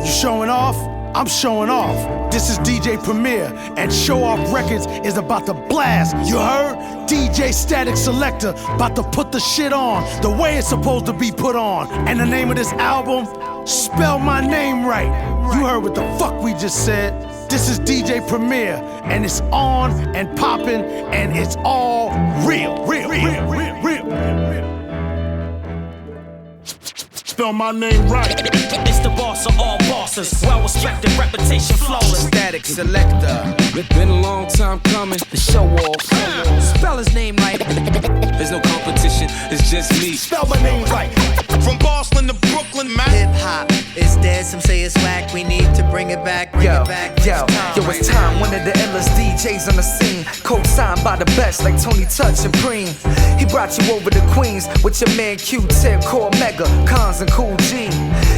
You showing off? I'm showing off. This is DJ Premier, and Showoff Records is about to blast. You heard? DJ Statik Selektah about to put the shit on the way it's supposed to be put on. And the name of this album, Spell My Name Right. You heard what the fuck we just said. This is DJ Premier, and it's on and popping, and it's all real. Spell my name right. It's the boss of all bosses. Well-respected, reputation flawless. Statik Selektah. It's been a long time coming. The Showoff. Spell his name right. There's no competition, it's just me. Spell my name right. From Boston to Brooklyn, man. Hip hop is dead, some say it's whack. We need to bring it back, Yo, it's time. One of the illest DJs on the scene, co-signed by the best like Tony Touch and Preem. He brought you over to Queens with your man Q-Tip, Cormega, Cons and Cool G.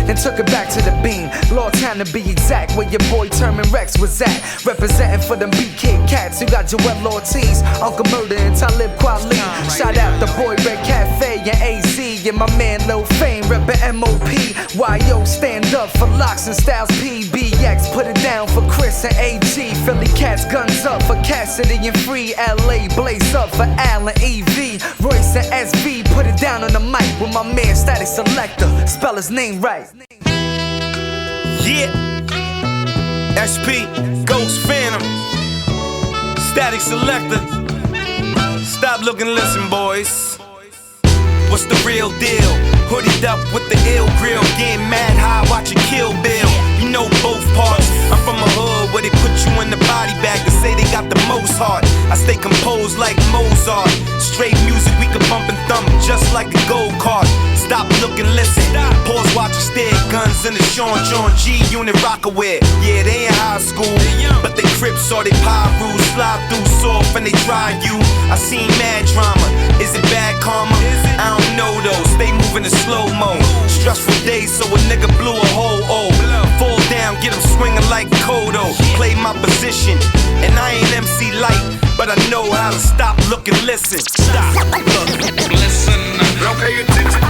Then took it back to the beam, Lawtown to be exact, where your boy Termanology Reks was at. Representing for them BK cats, you got Joell, Ortiz, Uncle Murda and Talib, Kweli. Shout out the boy Red Cafe and AZ, and my man Lil Fame, reppin' M.O.P. YO, stand up for Locks and Styles, PBX, put it down for Chris and A.G. Philly cats, guns up for Cassidy and Free. LA, blaze up for Al and EV. Royce and SV, put it down on the mic with my man Statik Selektah. Spell his name right. Yeah. SP, Ghost Phantom, Statik Selektah. Stop looking, listen, boys. What's the real deal? Hoodied up with the ill grill, getting mad high, watching Kill Bill. You know both parts. I'm from a hood where they put you in the body bag and say they got the most heart. I stay composed like Mozart. Straight music we can bump and thump just like a gold card. Stop looking, listen. Pause, watch and stare. Guns in the Sean John G unit Rockaware. Yeah, they in high school, but they Crips or they Pyru. Slide through soft and they try you. I seen mad drama. Is it bad karma? I don't know though. Stay moving in slow-mo. Stressful days, so a nigga blew a hole. Oh, fall down, get him swinging like Kodo. Play my position, and I ain't MC Light, but I know how to stop, look, and listen. Stop, look, listen. Don't pay attention.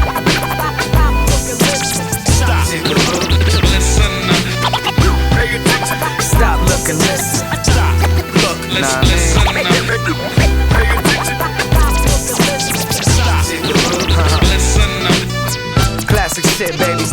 Stop, listen. Pay attention. Stop, look, and listen. Stop, look, listen. Pay attention. Classic shit, baby.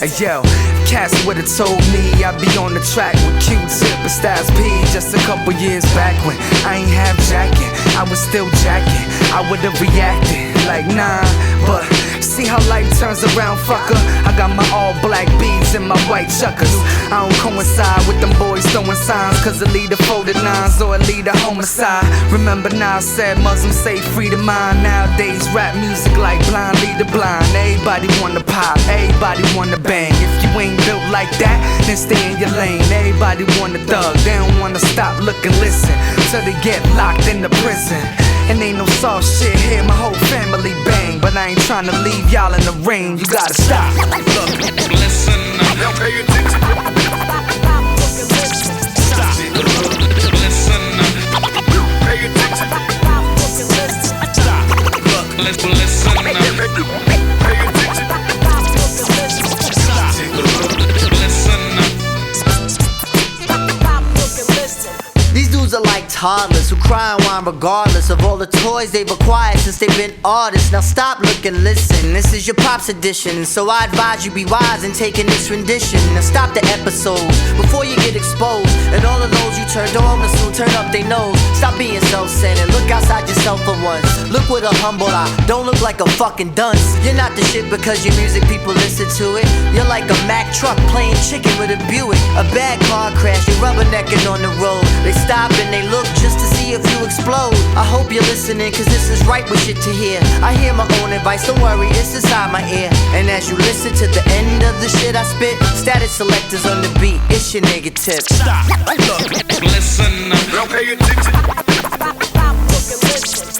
Hey yo, Cass would've told me I'd be on the track with Q-Tip and Styles P just a couple years back when I ain't have jacket, I was still jacking. I would've reacted like nah, but see how life turns around, fucker. I got my all black beads and my white chuckers. I don't coincide with them boys throwing signs, cause it lead to folded nines or it lead to homicide. Remember now I said Muslims say free to mind. Nowadays rap music like blind lead to blind. Everybody wanna pop, everybody wanna bang. If you ain't built like that, then stay in your lane. Everybody wanna thug, they don't wanna stop, look and listen till they get locked in the prison. And ain't no soft shit here, my whole family bang. But I ain't trying to leave y'all in the rain, you gotta stop. Look, listen. Don't pay attention. Stop. Listen. Pay attention. Stop. Look, listen. Pay attention. These dudes are like toddlers who cry and whine regardless of all the toys they've acquired since they've been artists. Now stop, look and listen. This is your Pop's edition, so I advise you be wise in taking this rendition. Now stop the episodes before you get exposed, and all of those you turned on will soon turn up their nose. Stop being self-centered, look outside yourself for once. Look with a humble eye, don't look like a fucking dunce. You're not the shit because your music people listen to it. You're like a Mack truck playing chicken with a Buick. A bad car crash, you're rubbernecking on the road. They stop and they look just to see if you explode. I hope you're listening, cause this is right with shit to hear. I hear my own advice, don't worry, it's inside my ear. And as you listen to the end of the shit I spit, Statik Selektah's on the beat, it's your nigga Tip. Stop, look, listen. Don't pay attention.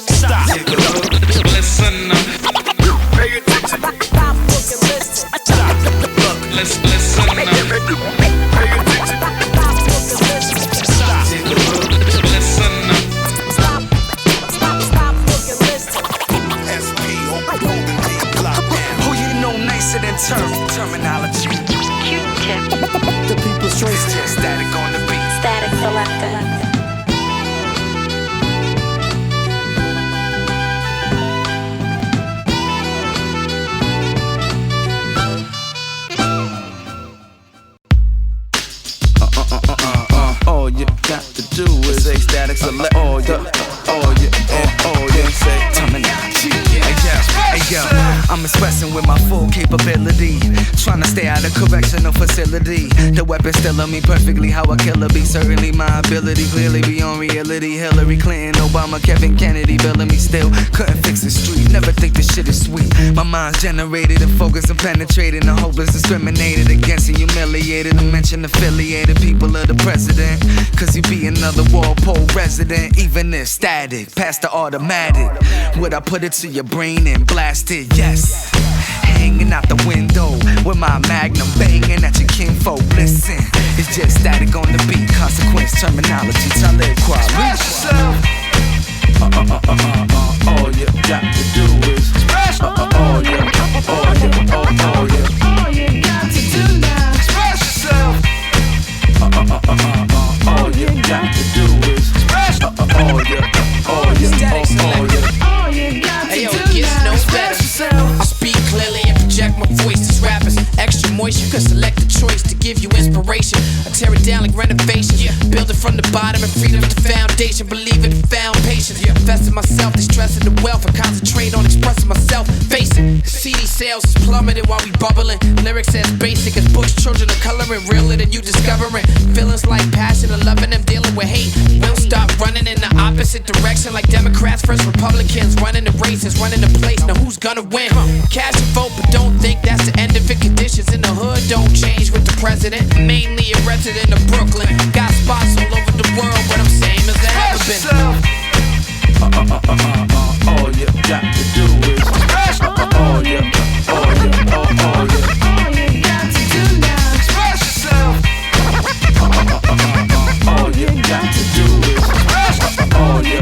Stop, look, listen. Pay attention. Stop, look, listen. Pay attention. Who you know nicer than Termanology? The people's choice tip. Static on the beat. Statik Selektah. All you got to do is say Statik Selektah. All you say Termanology. Hey yo, I'm expressing with my full capability, trying to stay out of correctional facility. The weapon still on me perfectly, how a killer be. Certainly my ability clearly beyond reality. Hillary Clinton, Obama, Kevin Kennedy, billing me still. Couldn't fix the street, never think this shit is sweet. My mind's generated and focused and penetrated and hopeless, discriminated against and humiliated. And mention affiliated people of the president, cause you be another Walpole resident. Even if static, past the automatic, would I put it to your brain and blast it? Yes. Hanging out the window with my magnum banging at your kinfolk. Listen, it's just static on the beat. Consequence, terminology, Talib, Kweli. all you got to do is all you got to do now. Express yourself. All you got to do is all you got to do now. Express yourself. I speak clearly and project my voice. These rappers extra moist. You could select a choice to give you inspiration. I tear it down like renovation. Build it from the bottom and freedom to foundation. Believe it, found patience. Invest in myself, they stress in the wealth. I concentrate on expressing myself. Face it, CD sales is plummeting while we bubbling. Lyrics as basic as books children are coloring. Realer than you discovering. Feelings like passion and loving them dealing with hate. We'll stop running in the opposite direction like Democrats versus Republicans. Running the races, running the place. Now who's gonna win? Cast your vote, but don't think that's the end of it. Conditions in the hood don't change with the president. Mainly a resident of Brooklyn. Got spots all over the world, but I'm same as I ever been. All you got to do is all you got to do now. Express yourself. All you got to do is all you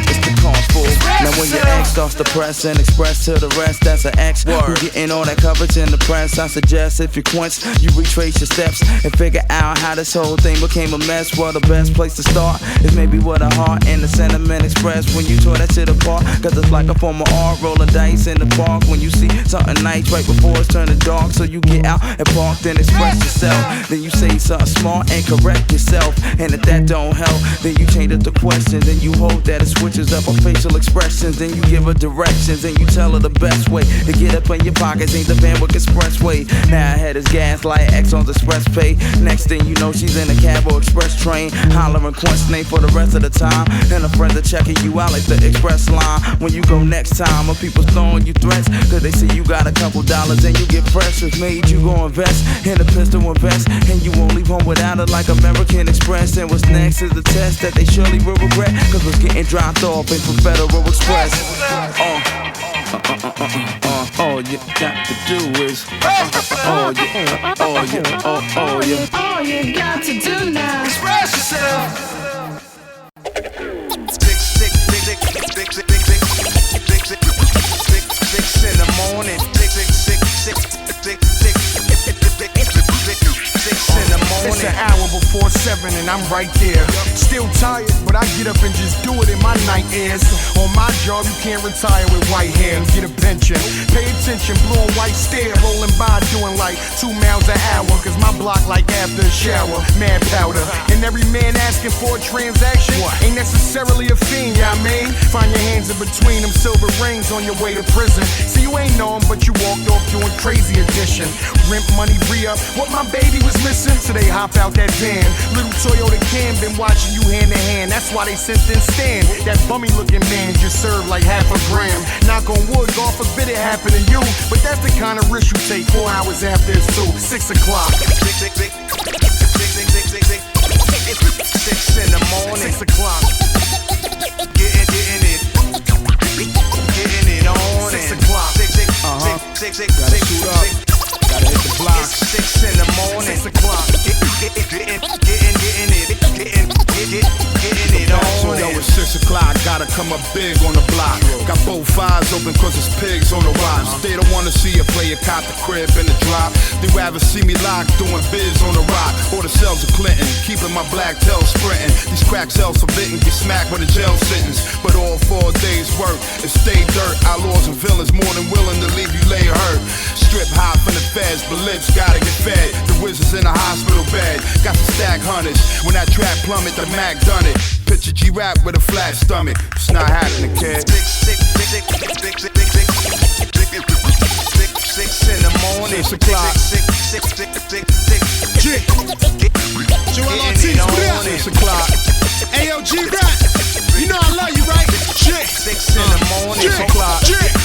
it's the cause for. Now when your ex starts to press and express to the rest, that's an X. Who getting all that coverage in the press? I suggest if you quench, you retrace your steps and figure out how this whole thing became a mess. Well, the best place to start is maybe with a heart and the sentiment expressed when you tore that shit apart. Cause it's like a form of art, rolling dice in the park. When you see something nice right before it's turning dark, so you get out and park, then express yourself. Then you say something smart and correct yourself. And if that don't help, then you change up the question. Then you hope that it switches up our facial expressions. Then you give her directions and you tell her the best way to get up in your pockets ain't the Van Wick Expressway. Now her head is gas like Exxon's Express Pay. Next thing you know, she's in a cab or express train, hollering Quint's name for the rest of the time. And her friends are checking you out like the express line. When you go next time, or people throwing you threats, cause they see you got a couple dollars and you get pressures. Made you go invest in a pistol and vest, and you won't leave home without it like American Express. And what's next is the test that they surely will regret, cause we're getting dropped off in Federal Express. All you got to do is all you got to do now. Express yourself. Six in the morning. It's an hour before 7 and I'm right there. Still tired, but I get up and just do it in my night airs. On my job, you can't retire with white hair and get a pension. Pay attention, blue and white stare, rolling by doing like 2 miles an hour. Cause my block like after a shower, mad powder. And every man asking for a transaction ain't necessarily a fiend, yeah I mean. Find your hands in between them silver rings on your way to prison. See you ain't know him, but you walked off doing crazy addition. Rent money re-up, what my baby was missing. So they hop out that van, little Toyota Cam, been watching you hand to hand. That's why they sent in Stan. That bummy looking man just served like half a gram. Knock on wood, God forbid it happen to you. But that's the kind of risk you take 4 hours after it's 6 o'clock. 6 in the morning. 6 o'clock. Getting it on. 6 o'clock. Gotta shoot up. Gotta hit the block. 6 in the morning. 6 o'clock. Getting it on. You know it's 6 o'clock, gotta come up big on the block. Got both eyes open cause it's pigs on the rocks. They don't wanna see a player cop the crib in the drop. They rather see me locked doing biz on the rock. Or the cells of Clinton, keeping my black tail sprinting. These crack cells forbidden, get smacked with a jail sentence. But all 4 days work, it stay dirt. Outlaws and villains more than willing to leave you lay hurt. Strip hop from the feds, but lips gotta get fed. The wizards in the hospital bed, got the stack hunters. When that trap plummet, the Mac done it. Picture G-Rap with a flat stomach. It's not happening, kid. 6 in the morning. 6 o'clock. Joell Ortiz, 6 o'clock. Ayo, G-Rap, you know I love you, right? 6 in the morning. 6 o'clock.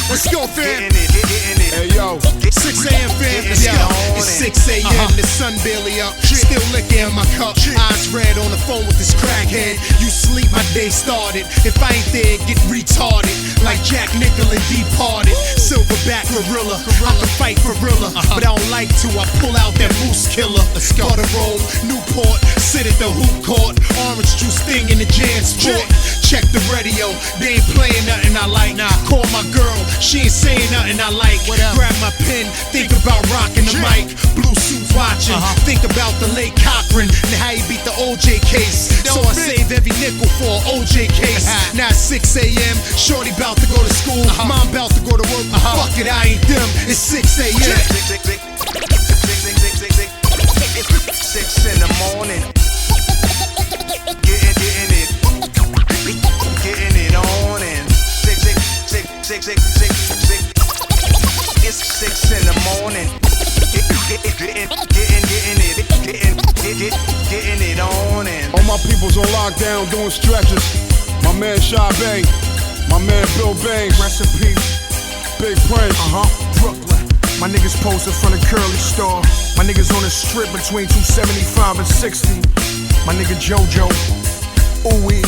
Let's go, fam. Hey, yo. 6 a.m. fam, let's go. It's 6 a.m. The sun barely up. Still liquor in my cup. Eyes red on the phone with this crackhead. You sleep, my day started. If I ain't there, get retarded. Like Jack Nickel and Departed. Silverback gorilla. I can fight for gorilla, but I don't like to. I pull out that moose killer. Butter roll, Newport. Sit at the hoop court. Orange juice thing in the jam sport. Check the radio. They ain't playing nothing I like. Call my girl. She ain't saying nothing I like. Grab my pen. Think about rocking the mic. Blue suits watching. Think about the late Cochran and how he beat the OJ case. So I save every nickel for an OJ case. Now it's 6 a.m. Shorty about to go to school. Mom about to go to work. Fuck it, I ain't them. It's 6 a.m. 6 in the morning. Getting it on and 6. It's 6 in the morning. Getting it on and all my people's on lockdown doing stretches. My man Shabay, my man Bill Banks, recipe, Big Prince, Brooklyn. My niggas post in front of Curly store. My niggas on the strip between 275 and 60. My nigga JoJo, Ooey,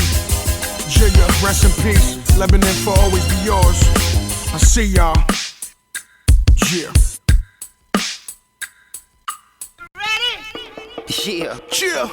Jigga, rest in peace. Lebanon for always be yours. I see y'all. Yeah. Yeah. Chill.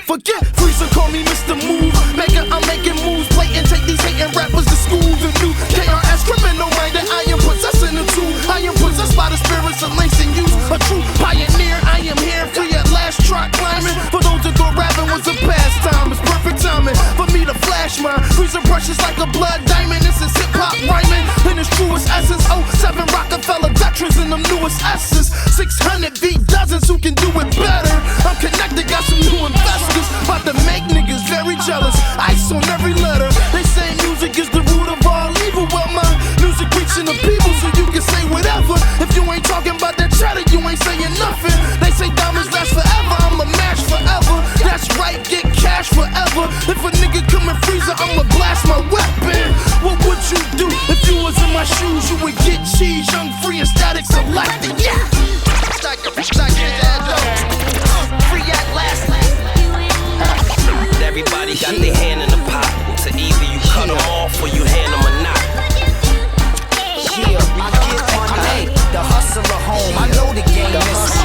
Forget Freezer, call me Mr. Move. Maker, I'm making moves. Play and take these hating rappers to school. The new KRS criminal minded. I am possessing the tool. I am possessed by the spirits of lacing you. A true pioneer. I am here, free at last. Try climbing. For those that thought rapping was a pastime, it's perfect timing for me to flash mine. Freezer precious like a blood diamond. This is hip hop rhyming in its truest essence. 07 Rockefeller veterans in them newest S's. 600 V dozens who can do it better. I'm connected, got some new investors. About to make niggas very jealous. Ice on every letter. They say music is the root of all evil. Well, my music reaching the people, so you can say whatever. If you ain't talking about that cheddar, you ain't saying nothing. They say diamonds last forever. I'ma mash forever. That's right, get cash forever. If a nigga come in Freezer, I'ma blast my weapon. What would you do if you was in my shoes? You would get cheese, young, free, and Statik Selektah. Yeah. Free at last. Everybody got their hand in the pot. So either you cut them off or you hand them a knot. Yeah, I get money. The hustler home. I know the game is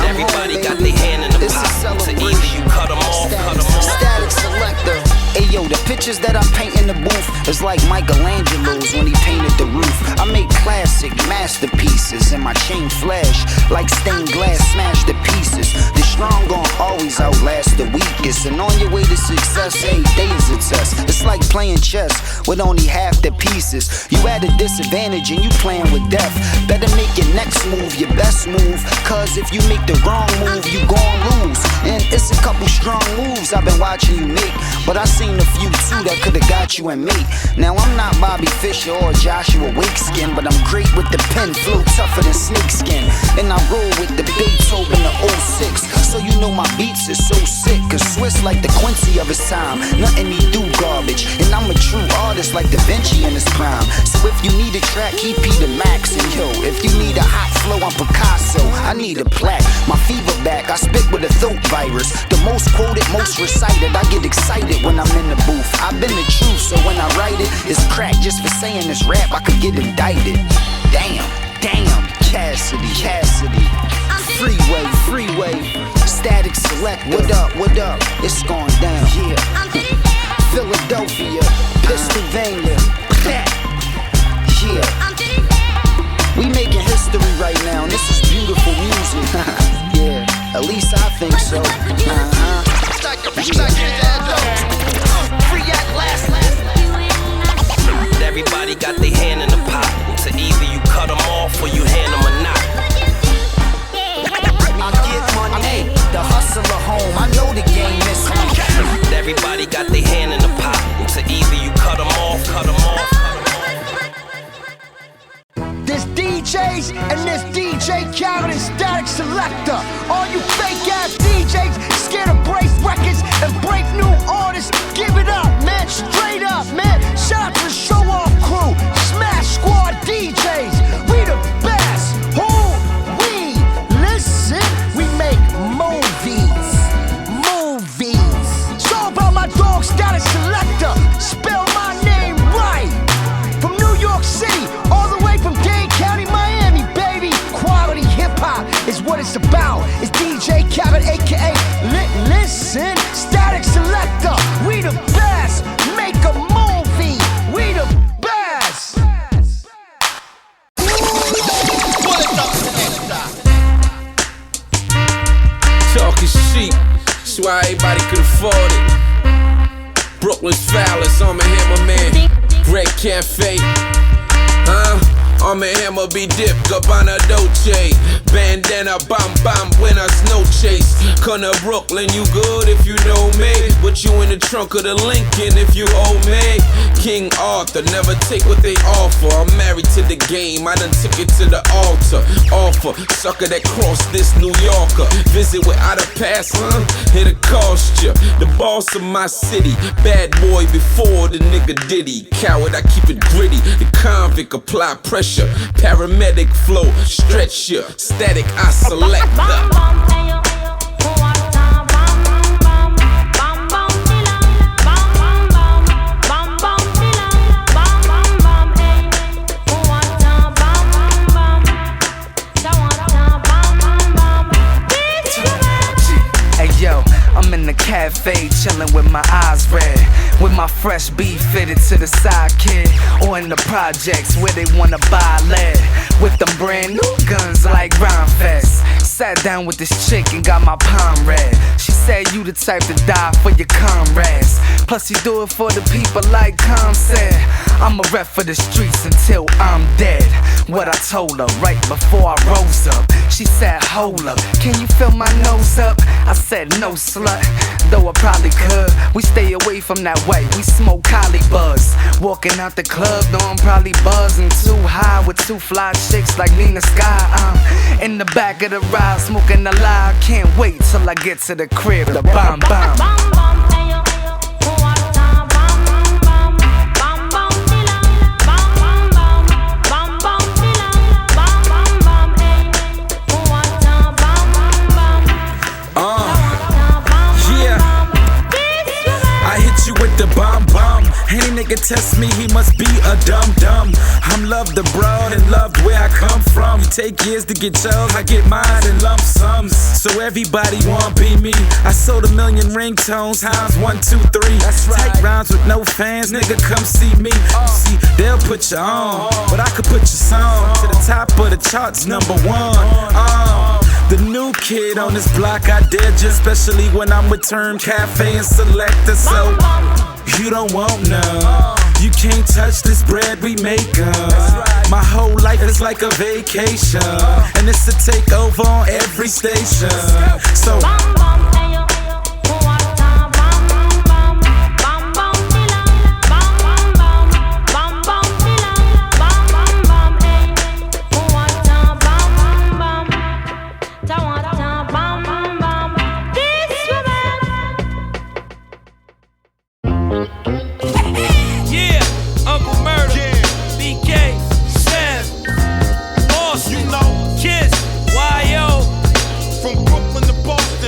Everybody got their hand in the pot. So either you cut them off, cut them off. Statik Selektah. Ayo, the pictures that I paint in the booth is like Michelangelo's when he painted the roof. I make classic masterpieces and my chain flash like stained glass smash to pieces. The strong gon' always outlast the weakest, and on your way to success, every day is a test. It's like playing chess with only half the pieces. You at a disadvantage and you playing with death. Better make your next move your best move, cause if you make the wrong move, you gon' lose. And it's a couple strong moves I've been watching you make, but I seen a few too that could've got you and me. Now I'm not Bobby Fischer or Joshua Wakeskin, but I'm great with the pen, flow tougher than snakeskin. And I roll with the Beethoven the 06, so you know my beats is so sick. Cause Swiss like the Quincy of his time, nothing he do garbage. And I'm a true artist like Da Vinci in his prime. So if you need a track, he Peter Max. And yo, if you need a hot flow, I'm Picasso. I need a plaque, my fever back, I spit with a throat virus. The most quoted, most recited, I get excited when I'm in the booth. I've been the truth, so when I write it, it's crack. Just for saying this rap, I could get indicted. Damn, Cassidy. Freeway, Statik Selektah. What up? It's going down. Yeah. Philadelphia, Pennsylvania. Yeah. We making history right now, and this is beautiful music. Yeah, at least I think so. Everybody got their hand in the pot, so either you cut them off or you hand them a knot. I get money, hey, the hustler home, I know the game is me. Everybody got their hand in the pot, so either you cut them off. This DJs and this DJ Khaled and Statik Selektah. All you fake ass DJs scared to break records and break new artists. Give it up, man, straight up, man. Shout out to the Showoff crew, Smash Squad DJs. We the best. Who we listen? We make movies. It's all about my dog Statik Selektah. Spell my name right. From New York City, all the way from Dade County, Miami, baby. Quality hip-hop is what it's about. It's DJ Khaled, a.k.a. Listen, Statik Selektah. We the best. Make a movie. We the best. Talking Sheek, that's why everybody could afford it. Brooklyn's foulest, I'm a hammer man. Red Cafe, I'm a hammer be dipped up on a Dolce. Bandana, bam, buenas noches. Come to Brooklyn, you good if you know me. But you in the trunk of the Lincoln if you owe me. King Arthur, never take what they offer. I'm married to the game, I done took it to the altar. Offer, sucker that crossed this New Yorker. Visit without a pass, it'll cost ya. The boss of my city, bad boy before the nigga Diddy. Coward, I keep it gritty. The convict apply pressure. Paramedic flow, stretch ya. Static, I select the. I'm in the cafe, chillin' with my eyes red, with my fresh beef fitted to the side kid, or in the projects where they wanna buy lead, with them brand new guns like Rhyme Fest. Sat down with this chick and got my palm read. She said you the type to die for your comrades. Plus you do it for the people like Com said. I'm a rep for the streets until I'm dead. What I told her right before I rose up. She said, hold up, can you fill my nose up? I said, no slut, though I probably could. We stay away from that way, we smoke collie buzz. Walking out the club, though I'm probably buzzing too high with two fly chicks like Nina Sky. In the back of the ride, smoking the lie. Can't wait till I get to the crib, the bomb. With the bomb. Any nigga test me, he must be a dumb. I'm loved abroad and loved where I come from. You take years to get yours, I get mine in lump sums. So everybody wanna be me. I sold 1 million ringtones, times 1, 2, 3. That's right. Tight rhymes with no fans, nigga, come see me. You see, they'll put you on, but I could put your song to the top of the charts, #1. The new kid on this block, I dare you, especially when I'm with Term Cafe and Selektah. So you don't want none. You can't touch this bread we make. My whole life is like a vacation, and it's a takeover on every station. So.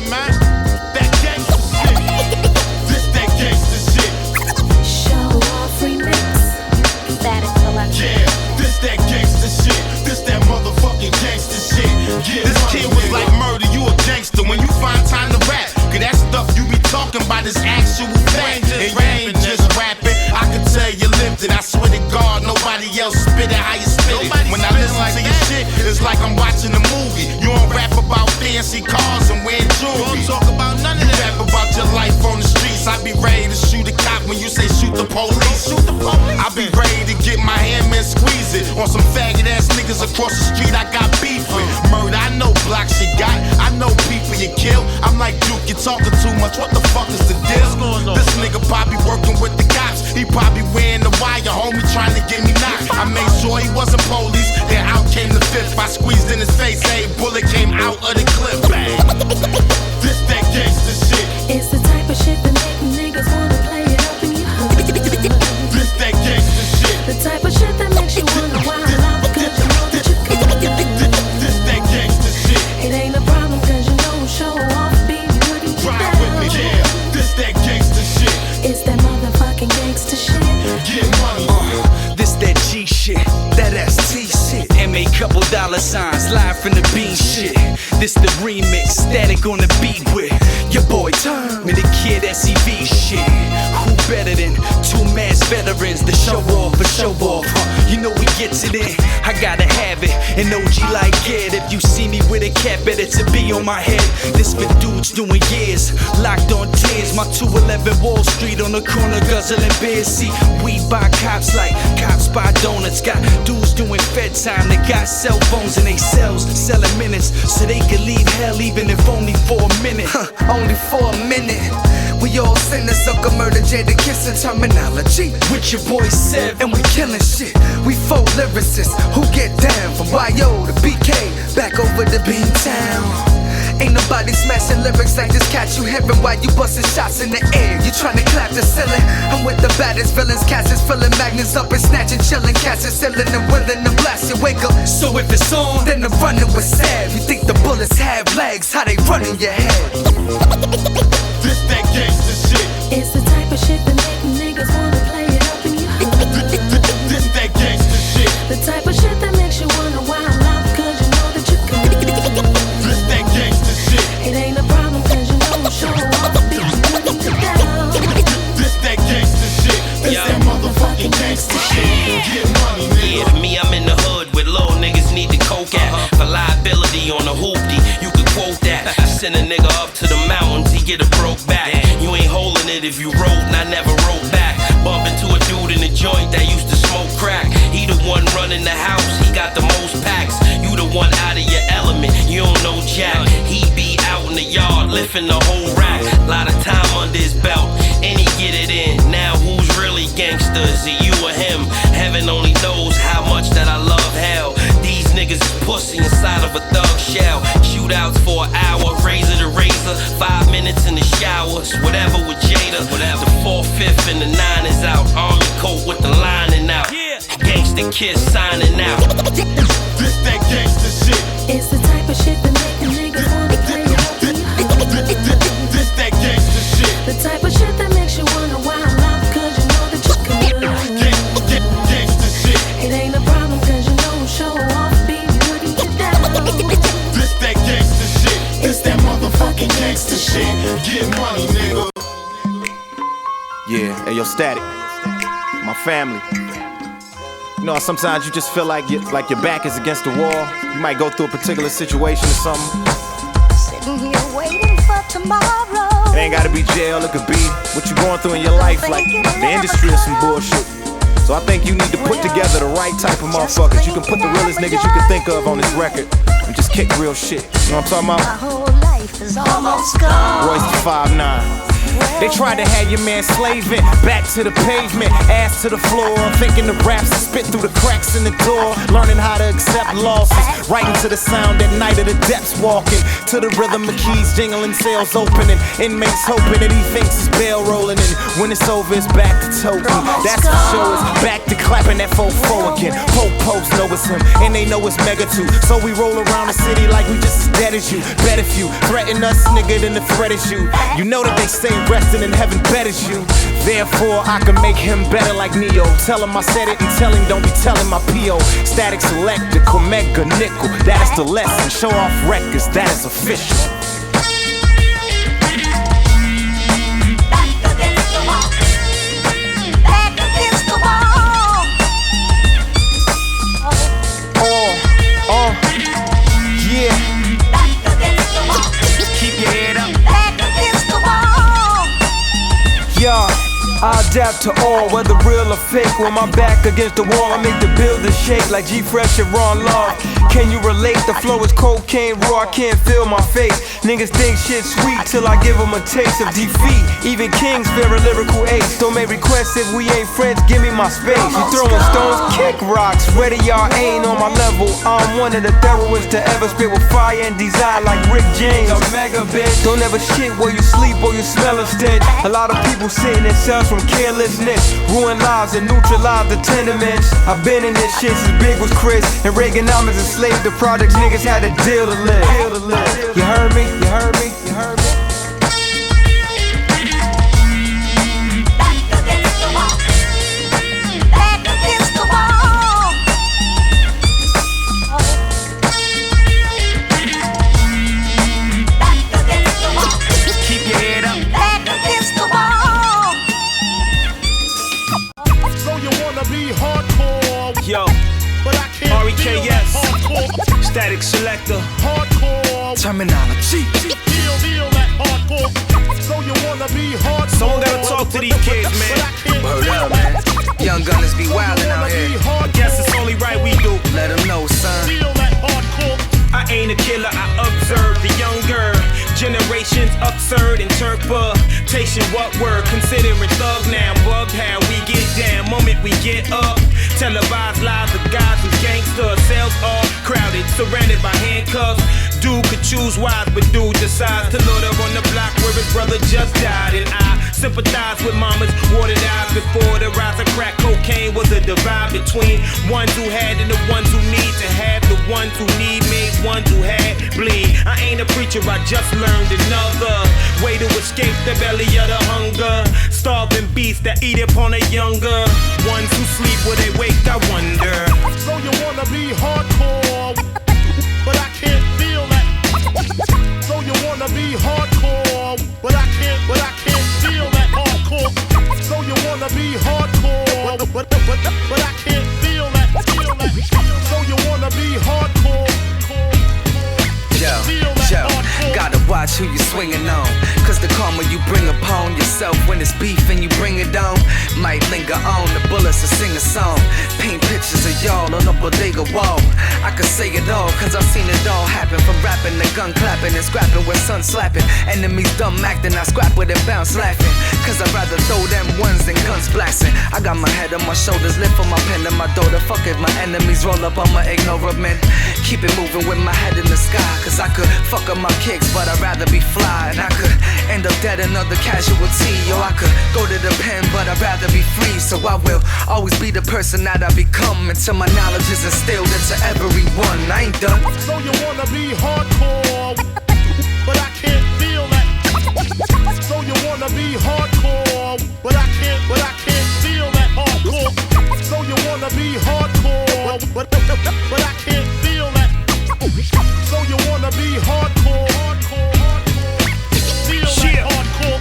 Man. nobody else spit it how you spit it. When I listen to your shit, it's like I'm watching a movie. You don't rap about fancy cars and wearing jewelry. You don't talk about none of that. You rap about your life on the streets. I be ready to shoot a cop when you say shoot the police. Shoot the police. I be ready to get my hand and squeeze it on some faggot ass niggas across the street I got beef with. Murda, I know blocks you got. I know people you kill. I'm like Duke, you talking too much. What the fuck is the deal? This nigga probably working with the cops. He probably wearing the wire, homie, trying to get me knocked. I made sure he wasn't police. Then out came the fifth. I squeezed in his face. Hey, bullet came out of the clip. Bang. This that gangsta shit. It's the type of shit that make niggas wanna play it up in your hood. This that gangsta shit. The type of shit that makes you wanna wild out because you know that you could. This that gangsta shit. It ain't a problem cause you know Showoff be putting you Ride with me, yeah. This that gangsta shit. It's that motherfucking gangsta shit. Get money. This that G shit, that ST shit. MA couple dollar signs, live from the bean shit. This the remix, Static on the beat with your boy Turn with the kid SEV shit. Who better than two mass veterans to show off for show off? You know we gets it in, I gotta have it. An OG like it, if you see me with a cap, better to be on my head. This for dudes doing years, locked on tears. My 211 Wall Street on the corner, guzzling beers. See, we buy cops like cops buy donuts. Got dudes doing fed time, they got cell phones in they cells, selling minutes so they can leave hell even if only for a minute. Only for a minute. We all sinners, so go murder Jadakiss and Termanology. With your boy Sev, and we killing shit. We four lyricists who get down from YO to BK, back over to Beantown. Ain't nobody smashing lyrics like this cat you hearing while you busting shots in the air. You tryna clap the ceiling. I'm with the baddest villains, cats is filling magnets up and snatching, chilling, cats is selling and willing to blast you. Wake up. So if it's on, then the running was sad. You think the bullets have legs? How they run in your head? This that gangsta shit. It's the type of shit that make niggas wanna play it up in your hood. This that gangsta shit. The type of shit that makes you wanna wild out cause you know that you could. This that gangsta shit. It ain't a problem cause you know Showoff be putting you down. This that gangsta shit. This that motherfucking gangsta shit. Get money, nigga. Yeah, to me, I'm in the hood with little niggas need to coke at. For liability on the hoopty, you could quote that. Send a nigga up to the mountains, he get a broke back. You ain't holding it if you wrote, and I never wrote back. Bump into a dude in the joint that used to smoke crack. He the one running the house, he got the most packs. You the one out of your element, you don't know jack. He be out in the yard, lifting the whole rack. Lot of time under his belt, and he get it in. Now who's really gangsta? Is it you or him? Heaven only knows how much that I love hell. These niggas is pussy inside of a thug shell. Shootouts for an hour, razor to razor, 5 minutes in the showers, whatever with Jada. The 4th, 5th, and the 9 is out. Army coat with the lining out. Gangsta Kiss signing out. This that gangsta shit. It's the type of shit that make niggas wanna play it up in your hood. This that gangsta shit. The type of shit that makes you wanna wild out cause you know that you could. Gangsta shit. It ain't a problem cause you know Showoff be putting you down. This that gangsta shit. It's that motherfucking gangsta shit. Get money, nigga. Yeah, hey yo, Statik, my family. You know, sometimes you just feel like your back is against the wall. You might go through a particular situation or something. Sitting here waiting for tomorrow. It ain't gotta be jail, it could be what you going through in your life, like the industry or some bullshit. So I think you need to put together the right type of motherfuckers. You can put the realest niggas you can think of on this record and just kick real shit. You know what I'm talking about? My whole life is almost gone. Royce the 5'9". They tried to have your man slaving, back to the pavement, ass to the floor, thinking the raps to spit through the cracks in the door, learning how to accept losses, writing to the sound at night of the depths, walking to the rhythm of keys jingling, sales opening, inmates hoping that he thinks his bail rolling, and when it's over it's back to toting. That's for sure, it's back to clapping that 4-4 again. Po-post know it's him, and they know it's Mega too, so we roll around the city like we just as dead as you. Bet if you threaten us, nigga, then the threat is you. You know that they say resting in heaven betters you. Therefore, I can make him better like Neo. Tell him I said it and tell him don't be telling my P.O. Statik Selektah, Cormega, nickel. That is the lesson. Showoff records, that is official. Back against the wall. adapt to all, whether real or fake. With my back against the wall, I make the building shake like G-Fresh and Ron Love. Can you relate? The flow is cocaine raw, I can't feel my face. Niggas think shit sweet till I give them a taste of defeat. Even kings fear a lyrical ace. Don't make requests if we ain't friends, give me my space. You throwing stones, kick rocks. Ready, y'all ain't on my level. I'm one of the thoroughest to ever spit with fire and design like Rick James. Omega, bitch. Don't ever shit where you sleep or you smell a stench. A lot of people sitting in cells from carelessness, ruin lives and neutralize the tenements. I've been in this shit since Big was Chris, and Reaganomics enslaved the projects. Niggas had a deal to live. You heard me? You heard me? You heard me? Yo, R.E.K.S. Statik Selektah. Hardcore. Termanology. Feel that hardcore. So you wanna be hardcore. Someone gotta talk to these kids, man. Word up, man. Young gunners be wildin' out here. I guess it's only right we do. Let them know, son. Feel that hardcore. I ain't a killer, I observe the younger generations absurd interpretation. What word? Considering thug now, bugged how we get down. Moment we get up, televised lives of guys who gangster. Cells all crowded, surrounded by handcuffs. Dude could choose wise, but dude decides to load up on the block where his brother just died. And I sympathize with mama's watered eyes before the rise of crack cocaine was a divide between ones who had and the ones who need to have. The ones who need made ones who had bleed. I ain't a preacher, I just learned another way to escape the belly of the hunger. Starving beasts that eat upon a younger. Ones who sleep where they wake, I wonder. So you wanna be hardcore, but I can't feel that. So you wanna be hardcore, but I can't feel that hardcore. So you wanna be hardcore, but I can't feel that. So you wanna be hardcore. Yo, gotta watch who you swinging on, cause the karma you bring upon yourself when it's beef and you bring it on might linger on. The bullets will sing a song, paint pictures of y'all on a bodega wall. I could say it all, cause I've seen it all happen. From rapping to gun clapping and scrapping with sun slapping. Enemies dumb acting, I scrap with it bounce laughing, cause I'd rather throw them ones than guns blasting. I got my head on my shoulders, lift for my pen and my daughter. Fuck if my enemies roll up, I'ma ignore them and keep it moving with my head in the sky. Cause I could fuck up my kicks, but I'd rather be fly. And I could end up dead, another casualty. Or I could go to the pen, but I'd rather be free. So I will always be the person that I become, until my knowledge is instilled into everyone. I ain't done. So you wanna be hardcore, but I can't feel that. So you wanna be hardcore, but I can't feel that hardcore. So you wanna be hardcore, but I can't feel that. So you wanna be hardcore. Feel that hardcore.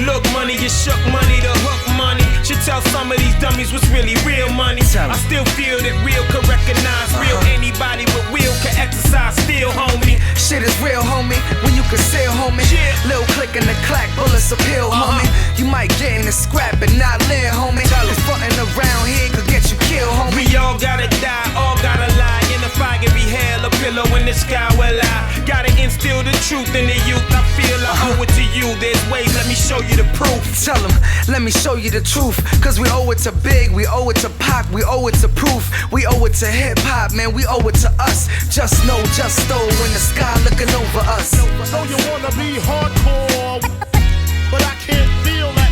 Look money, you shook money, the hook money. Should tell some of these dummies what's really real money. I still feel that real can recognize real. Anybody with will can exercise still, homie. Shit is real, homie, when you can sell, homie. Little click in the clack, bullets appeal, homie. You might get in the scrap and not live, homie. Cause frontin' around here could get you killed, homie. We all gotta die, all gotta lie. In the fire be hell, a pillow in the sky will I gotta instill the truth in the youth. I feel I owe it to you. There's ways, let me show you the proof. Tell them, let me show you the truth. Cause we owe it to Big, we owe it to Pac, we owe it to Proof. We owe it to hip hop, man, we owe it to us. Just know, just though, in the sky looking over us. So you wanna be hardcore, but I can't feel that.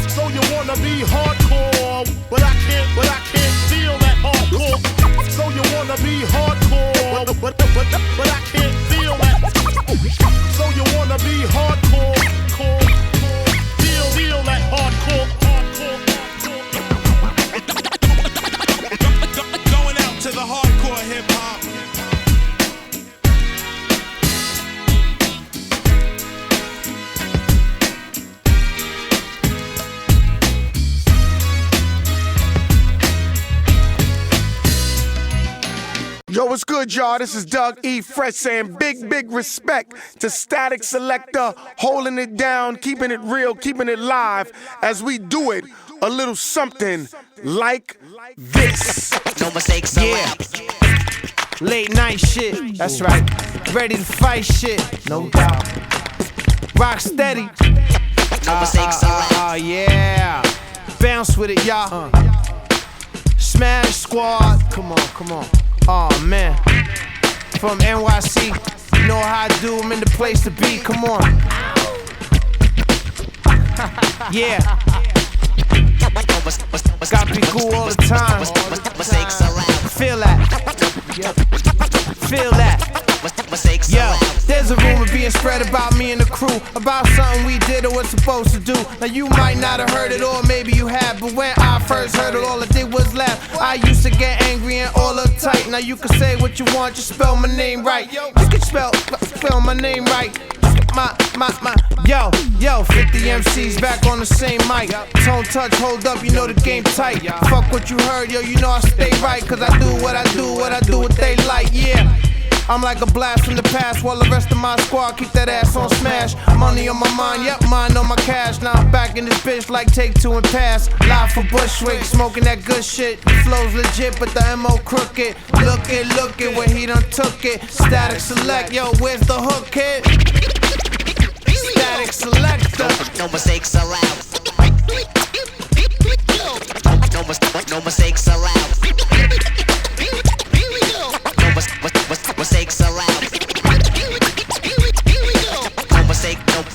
So you wanna be hardcore, but I can't feel that hardcore. So you wanna be hardcore, but I can't feel that. So you wanna be hardcore. Feel that hardcore. Going out to the hardcore hip hop. Yo, what's good, y'all? This is Doug E. Fresh saying big respect to Statik Selektah, holding it down, keeping it real, keeping it live as we do it a little something like this. No mistakes allowed. Late night shit, that's right. Ready to fight shit, no doubt. Rock steady. No mistakes allowed. Yeah. Bounce with it, y'all. Smash Squad. Come on. Oh man. From NYC, you know how I do. I'm in the place to be. Come on. Yeah. Gotta be cool all the time. Feel that. Yo, there's a rumor being spread about me and the crew, about something we did or was supposed to do. Now you might not have heard it, or maybe you have, but when I first heard it, all I did was laugh. I used to get angry and all uptight. Now you can say what you want, just spell my name right. You can spell my name right. Yo, 50 MCs back on the same mic. Tone touch, hold up, you know the game tight. Fuck what you heard, yo, you know I stay right. Cause I do what I do what they like, yeah. I'm like a blast from the past, while the rest of my squad keep that ass on smash. Money on my mind, yep, mind on my cash. Now I'm back in this bitch like take two and pass. Live for Bushwick, smoking that good shit. Flow's legit, but the M.O. crooked. Look it, where he done took it. Statik Select, yo, where's the hook, kid? Statik Selektah. No mistakes allowed. No mistakes allowed. Mistakes allowed.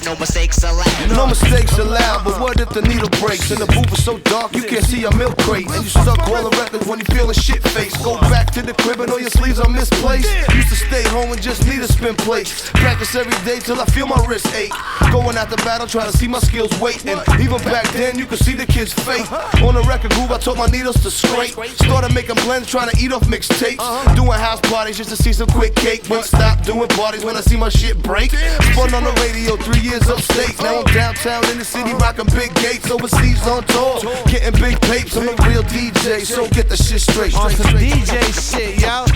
No mistakes allowed. No mistakes allowed, but what if the needle breaks and the booth is so dark you can't see your milk crate, and you suck all the records when you feel a shit face. Go back to the crib and all your sleeves are misplaced. Used to stay home and just need a spin plates. Practice every day till I feel my wrist ache. Going out the battle trying to see my skills wait, and even back then you could see the kids fake. On the record groove I taught my needles to scrape. Started making blends trying to eat off mixtapes. Doing house parties just to see some quick cake. Won't stop doing parties when I see my shit break. Spun on the radio 3 years upstate. Now I'm downtown in the city rocking big gates. Overseas on tour, getting big papes. I'm a real DJ, so get the shit straight. On some DJ shit, yo.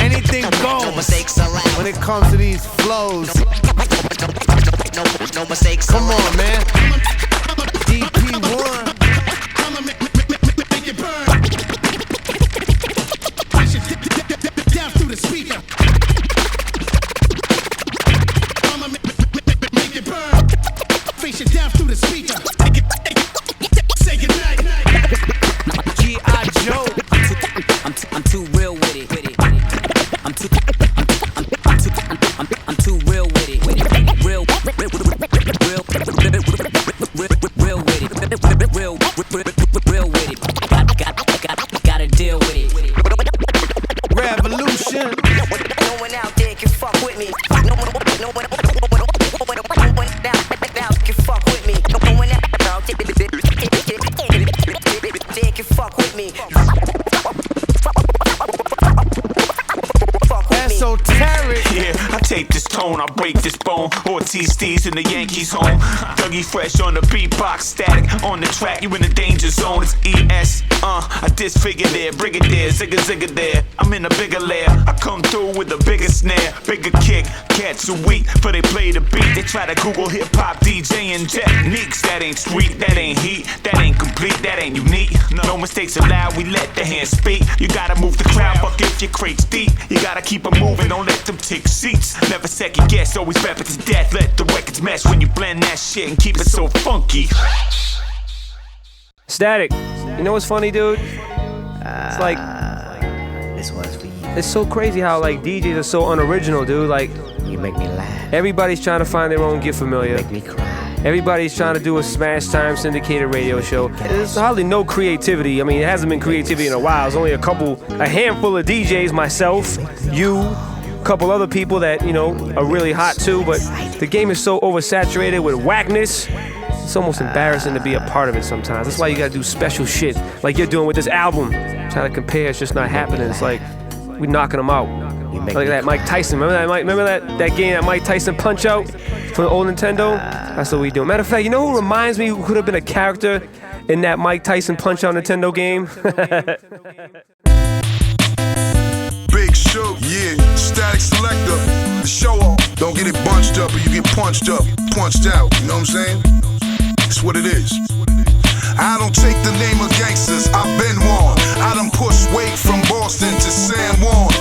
Anything goes when it comes to these flows. No mistakes. Come on, man. DP1. Down through the speaker. Make it burn. Face it down through the speaker. Say goodnight. G.I. Joe. I'm too real with it. I'm too real with it. Real with it. Real with it. Gotta deal with it. Revolution. No one out there can fuck with me. No one out can fuck with me. No one out there can fuck with me. Esoteric. Yeah, I take this tone, I break this bone. Ortiz Steez in the Yankees home. Dougie Fresh on the beatbox, Static on the track. You in the danger zone. It's ES. I disfigure there, brigadier, zigga there. I'm in a bigger layer. I come through with a bigger snare, bigger kick. Cats are weak, but they play the beat. They try to Google hip hop DJing techniques. That ain't sweet, that ain't heat, that ain't complete, that ain't unique. No mistakes allowed, we let the hands speak. You gotta move the crowd, fuck if your crate's deep. You gotta keep them moving, don't let them take seats. Never second guess, always rap it to death. Let the records mess when you blend that shit and keep it so funky. Static, you know what's funny, dude? It's like this was for you. It's so crazy how like DJs are so unoriginal, dude. Like you make me laugh. Everybody's trying to find their own Get Familiar. You make me cry. Everybody's trying to do a smash time syndicated radio show. There's hardly no creativity. I mean, it hasn't been creativity in a while. There's only a handful of DJs, myself, you, a couple other people that, you know, are really hot too, but the game is so oversaturated with whackness. It's almost embarrassing to be a part of it sometimes. That's why you gotta do special shit like you're doing with this album. Trying to compare, it's just not happening. It's like we knocking them out. Like that Mike Tyson. Remember that game, that Mike Tyson Punch Out from the old Nintendo? That's what we do. Matter of fact, you know who reminds me who could have been a character in that Mike Tyson Punch Out Nintendo game? Big Shug, yeah. Statik Selektah, the Showoff. Don't get it bunched up or you get punched up, punched out. You know what I'm saying? It's what it is. I don't take the name of gangsters, I've been one. I done pushed weight from Boston to San Juan.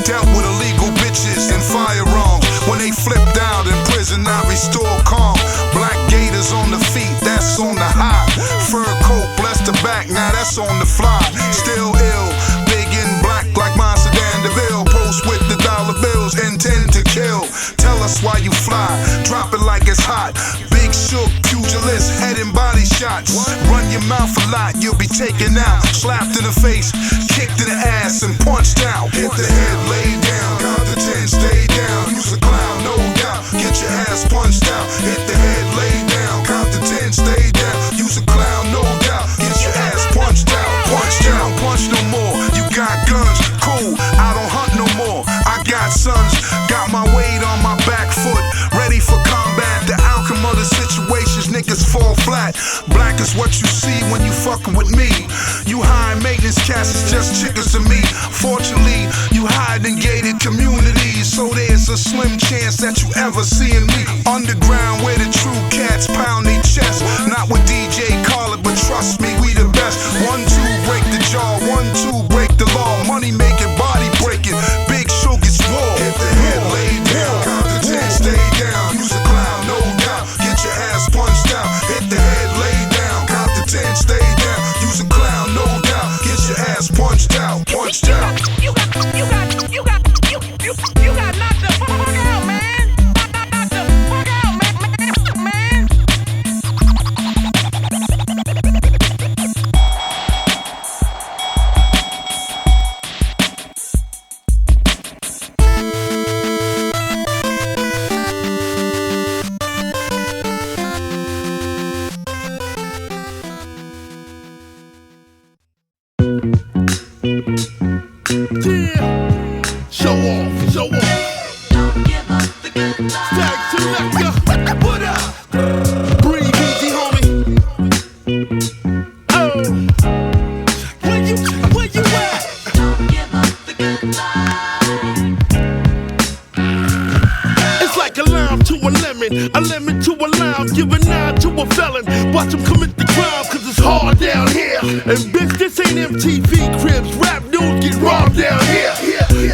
Dealt with illegal bitches and firearms. When they flipped out in prison, I restored calm. Black gators on the feet, that's on the high. Fur coat, bless the back, now that's on the fly. Still ill, big and black like my sedan DeVille. Post with the dollar bills, intend to kill. Tell us why you fly, drop it like it's hot. Big Shug, pugilist, head and body shots. Run your mouth a lot, you'll be taken out. Slapped in the face, kicked in the ass and punched out. Hit the head, lay down, count to 10, stay down. Use a clown, no doubt, get your ass punched out. Hit the head, lay down, count to 10, stay down. Use a clown, no doubt, get your ass punched out. Punch down, punch no more, you got guns, cool, I don't hunt no more. I got sons, got my weight on my back foot, ready for combat. The outcome of the situations, niggas fall flat. Black is what you see when you fucking with me. You high maintenance cats is just chickens to me. Fortunately, you hide in gated communities, so there's a slim chance that you ever seeing me. Underground where the true cats pound their chest. Not with DJ Khaled, but trust me, we the best. 1, 2, break the jaw, 1, 2, break the law. Money making, body breaking, Big Shug is war. Hit the head, lay down, count to 10, stay down. Use a clown, no doubt, get your ass punched out. Hit the head, lay down, count to 10, stay down. Use a clown, no doubt, get your ass punched out, punched out. You got knocked the fuck out, man. Knocked the fuck out, man. Showoff, show off. Don't give up the good life. Statik Selektah, what up? Breathe easy, homie. Oh, where you at? Don't give up the good life. It's like a lime to a lemon to a lime, give a 9 to a felon. Watch him commit the crime, cause it's hard down here. And bitch, this ain't MTV Cribs, rap news get robbed down here.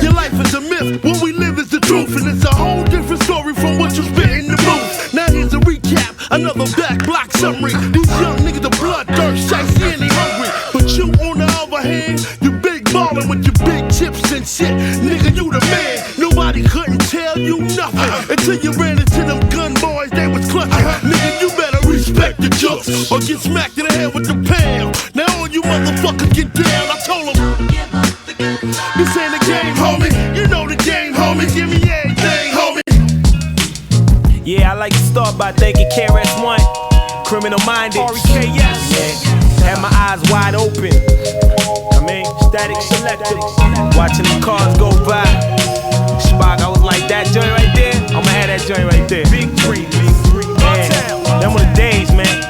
Your life is a myth, what we live is the truth. And it's a whole different story from what you spit in the booth. Now here's a recap, another back block summary. These young niggas are bloodthirst, shicey and they hungry. But you on the other hand, you big ballin' with your big chips and shit. Nigga, you the man, nobody couldn't tell you nothing until you ran into them gun boys, they was clutching. Nigga, you better respect the jokes or get smacked in the head with the pound. Now all you motherfuckers get down, I told them. This ain't a game, homie. You know the game, homie. Give me everything, homie. Yeah, I like to start by thanking KRS-One, Criminal Minded. R.E.K.S. Had my eyes wide open. I mean, Statik Selektah, watching the cars go by. Spock, I was like, that joint right there, I'ma have that joint right there. Big dream, man. Them were the days, man.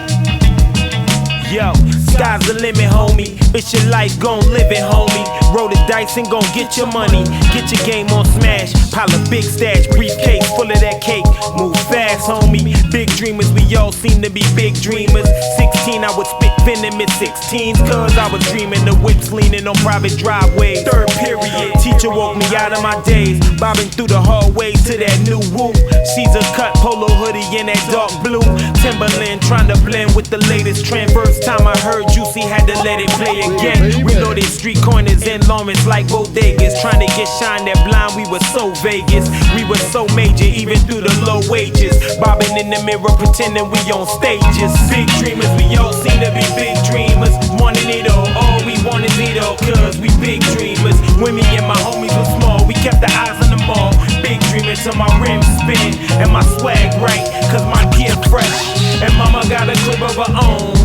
Yo, sky's the limit, homie. It's your life, gon' live it, homie. Roll the dice and gon' get your money. Get your game on smash. Pile a big stash, briefcase full of that cake. Move fast, homie. Big dreamers, we all seem to be big dreamers. 16, I would spit venomous 16s, cause I was dreaming the whips leaning on private driveways. Third period, teacher woke me out of my days. Bobbing through the hallways to that new woo. Caesar cut polo hoodie in that dark blue. Timberland trying to blend with the latest trend. First time I heard Juicy, had to let it play again. Reloaded street corners in Lawrence like bodegas. Trying to get shine that blind, we were so Vegas. We were so major, even through the low wages. Bobbing in the mirror, pretending we on stages. Big dreamers, we all seem to be big dreamers. Wanting it all we want is it all. Cause we big dreamers. When me and my homies were small, we kept the eyes on the mall. Big dreamers till my rims spin and my swag right, cause my gear fresh. And mama got a crib of her own.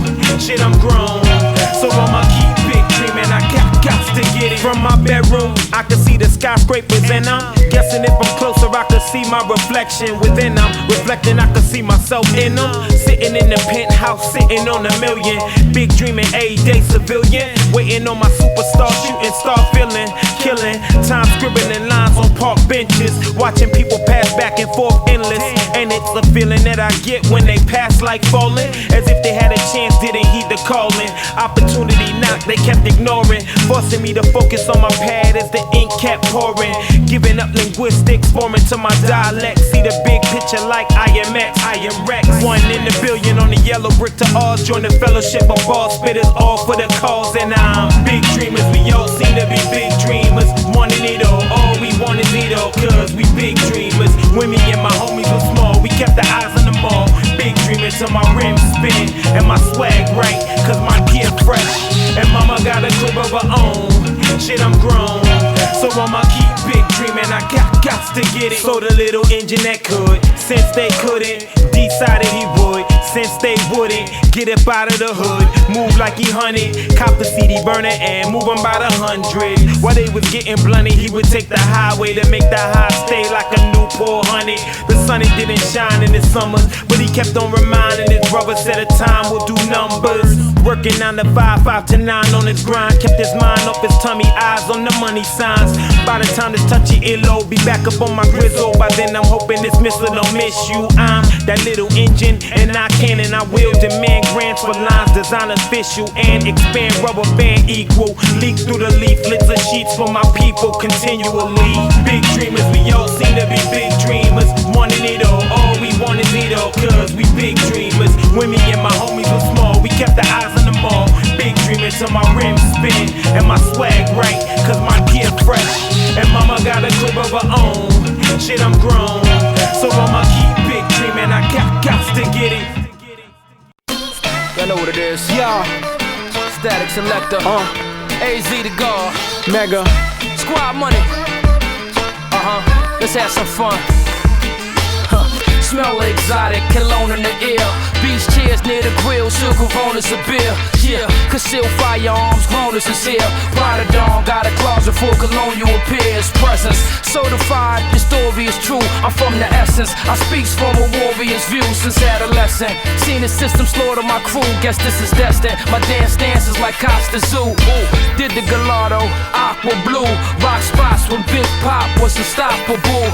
Shit, I'm grown, so I'ma keep big dreaming. I got to get it. From my bedroom, I can see the skyscrapers, and I'm guessing if I'm closer, I can see my reflection within them. Reflecting, I can see myself in them. Sitting in the penthouse, sitting on a million. Big dreaming, a day civilian. Waiting on my superstar, shooting star feeling. Killing, time scribbling Watching people pass back and forth endless. And it's a feeling that I get when they pass like falling. As if they had a chance, didn't heed the calling. Opportunity knocked, they kept ignoring. Forcing me to focus on my pad as the ink kept pouring. Giving up linguistics, forming to my dialect. See the big picture like I am Reks. 1 in a billion on the yellow brick to Oz. Join the fellowship of ball spitters, all for the cause. And I'm big dreamers, we all seem to be big dreamers. Wanting it all we want is it all. Cause we big dreamers. When me and my homies were small, we kept the eyes on the mall. Big dreamers till my rims spin and my swag right. Cause my gear fresh and mama got a crib of her own. Shit, I'm grown, so I'ma keep big dreaming. I got to get it. So the little engine that could, since they couldn't, decided he would, since they wouldn't. Get up out of the hood, move like he hunted. Cop the CD burner and move him by the 100. While they was getting blunted, he would take the highway to make the high stay like a Newport 100. The sun it didn't shine in the summers, but he kept on reminding his brother, said a time will do numbers. Working 9 to 5, 5 to 9 on his grind. Kept his mind off his tummy, eyes on the money signs. By the time this touchy earlobe be back up on my grizzle. By then I'm hoping this missile don't miss you. I'm that little engine, and I can and I will demand grants for lines, design official and expand rubber band equal. Leak through the leaflets of sheets for my people continually. Big dreamers, we all seem to be big dreamers. Wanting it all we want is it all. Cause we big dreamers. When me and my homies were small, we kept the eyes on the mall. Big dreamers till my rims spin and my swag right. Cause my gear fresh and mama got a crib of her own. Shit, I'm grown, so I'ma keep big dreaming. I got to get it. Y'all know what it is. Yeah. Statik Selektah. AZ the God. Mega. Squad money. Let's have some fun. Smell exotic, cologne in the air. Beach chairs near the grill, still Coronas of beer. Yeah, concealed firearms, growners is here. Prada Dawn got a closet full colonial appears. Presence, certified, the story is true. I'm from the essence, I speaks from a warrior's view since adolescent. Seen the system slaughter my crew, guess this is destined. My dance dances like Costa Zoo. Did the gelato, aqua blue. Rock spots when Big Pop was unstoppable.